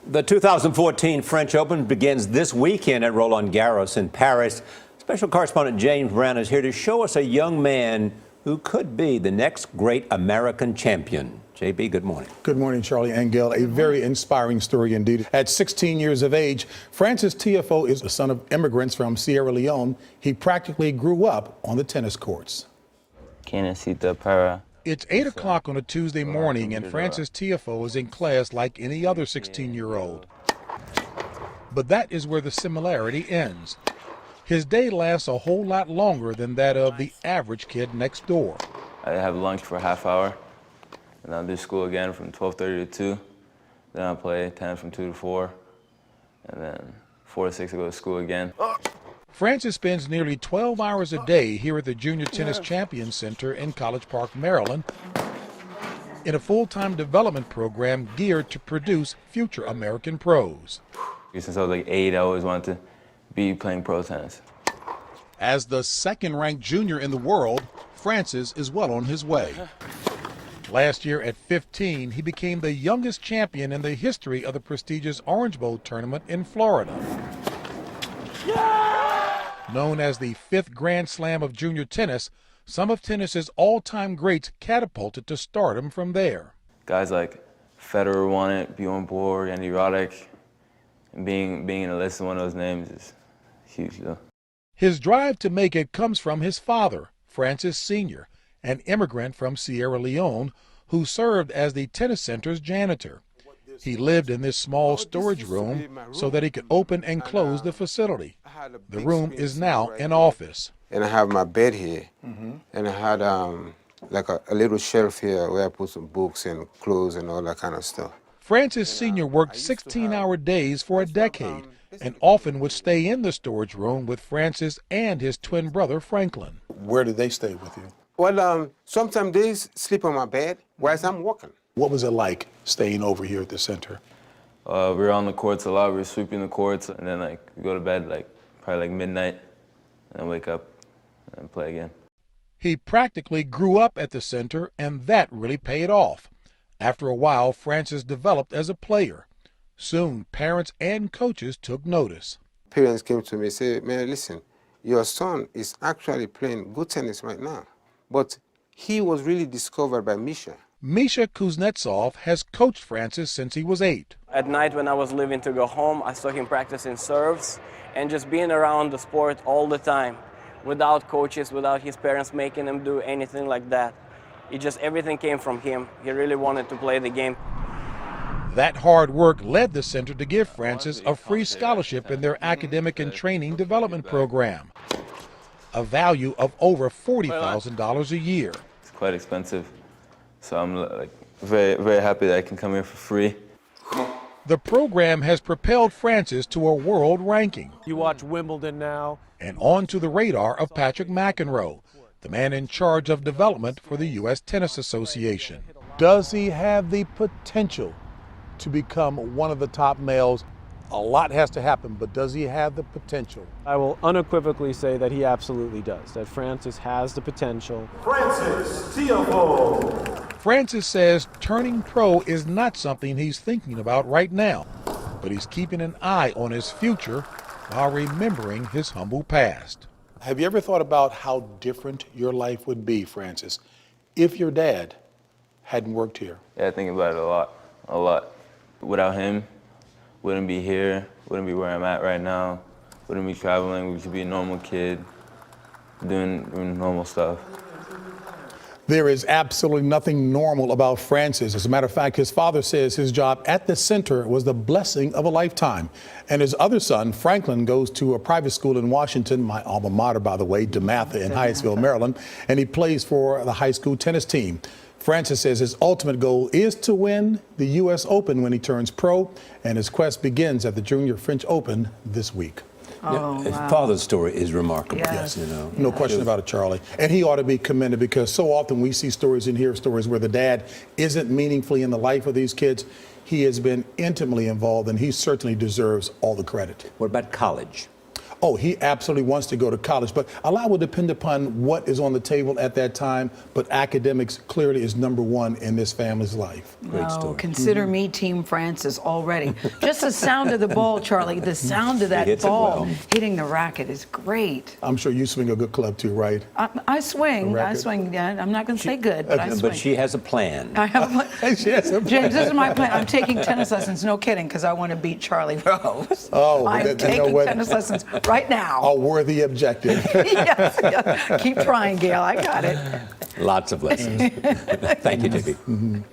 The 2014 French Open begins this weekend at Roland Garros in Paris. Special correspondent James Brown is here to show us a young man who could be the next great American champion. JB, good morning. Good morning, Charlie and Gail. A very inspiring story indeed. At 16 years of age, Francis Tiafoe is the son of immigrants from Sierra Leone. He practically grew up on the tennis courts. It's 8 o'clock on a Tuesday morning, and Francis Tiafoe is in class like any other 16-year-old. But that is where the similarity ends. His day lasts a whole lot longer than that of the average kid next door. I have lunch for a half hour, and I'll do school again from 12:30 to 2. Then I'll play tennis from 2 to 4, and then 4 to 6 I go to school again. Francis spends nearly 12 hours a day here at the Junior Tennis Champion Center in College Park, Maryland, in a full-time development program geared to produce future American pros. Since I was like 8, I always wanted to be playing pro tennis. As the second-ranked junior in the world, Francis is well on his way. Last year at 15, he became the youngest champion in the history of the prestigious Orange Bowl tournament in Florida. Known as the 5th Grand Slam of junior tennis, some of tennis's all-time greats catapulted to stardom from there. Guys like Federer won it, Bjorn Borg, Andy Roddick, and being in the list of one of those names is huge, though. His drive to make it comes from his father, Francis Sr., an immigrant from Sierra Leone who served as the tennis center's janitor. He lived in this small storage room so that he could open and close the facility. The room is now an office. And I have my bed here, and I had like a little shelf here where I put some books and clothes and all that kind of stuff. Francis Sr. worked 16-hour days for a decade and often would stay in the storage room with Francis and his twin brother, Franklin. Where did they stay with you? Well, sometimes they sleep on my bed whilst I'm working. What was it like staying over here at the center? We were on the courts a lot. We were sweeping the courts, and then we go to bed probably midnight, and then wake up and play again. He practically grew up at the center, and that really paid off. After a while, Francis developed as a player. Soon, parents and coaches took notice. Parents came to me and said, "Man, listen, your son is actually playing good tennis right now." But he was really discovered by Misha. Misha Kuznetsov has coached Francis since he was 8. At night when I was leaving to go home, I saw him practicing serves and just being around the sport all the time, without coaches, without his parents making him do anything like that. Everything came from him. He really wanted to play the game. That hard work led the center to give Francis a free scholarship in their academic and training development program, a value of over $40,000 a year. It's quite expensive, so I'm very, very happy that I can come here for free. The program has propelled Francis to a world ranking. You watch Wimbledon now. And onto the radar of Patrick McEnroe, the man in charge of development for the U.S. Tennis Association. Does he have the potential to become one of the top males? A lot has to happen, but does he have the potential? I will unequivocally say that he absolutely does, that Francis has the potential. Francis Tiafoe. Francis says turning pro is not something he's thinking about right now, but he's keeping an eye on his future while remembering his humble past. Have you ever thought about how different your life would be, Francis, if your dad hadn't worked here? Yeah, I think about it a lot. Without him, wouldn't be here, wouldn't be where I'm at right now, wouldn't be traveling, would just be a normal kid, doing normal stuff. There is absolutely nothing normal about Francis. As a matter of fact, his father says his job at the center was the blessing of a lifetime. And his other son, Franklin, goes to a private school in Washington, my alma mater, by the way, DeMatha in Hyattsville, Maryland, and he plays for the high school tennis team. Francis says his ultimate goal is to win the U.S. Open when he turns pro, and his quest begins at the Junior French Open this week. Oh, his father's story is remarkable. Yes. You know. No question about it, Charlie. And he ought to be commended because so often we see stories and hear stories where the dad isn't meaningfully in the life of these kids. He has been intimately involved, and he certainly deserves all the credit. What about college? Oh, he absolutely wants to go to college, but a lot will depend upon what is on the table at that time. But academics clearly is number one in this family's life. Great story. Oh, consider me Team Francis already. Just the sound of the ball, Charlie, the sound of that hits it ball well. hitting the racket is great. I'm sure you swing a good club too, right? I swing. The I racket? swing. Yeah, I'm not going to say good, but I swing. But she has a plan. I have a plan. She has a plan. James, this is my plan. I'm taking tennis lessons, no kidding, because I want to beat Charlie Rose. Oh, I'm you know taking what? tennis lessons right now. A worthy objective. Yes. Keep trying, Gail. I got it. Lots of lessons. Thank you, JB.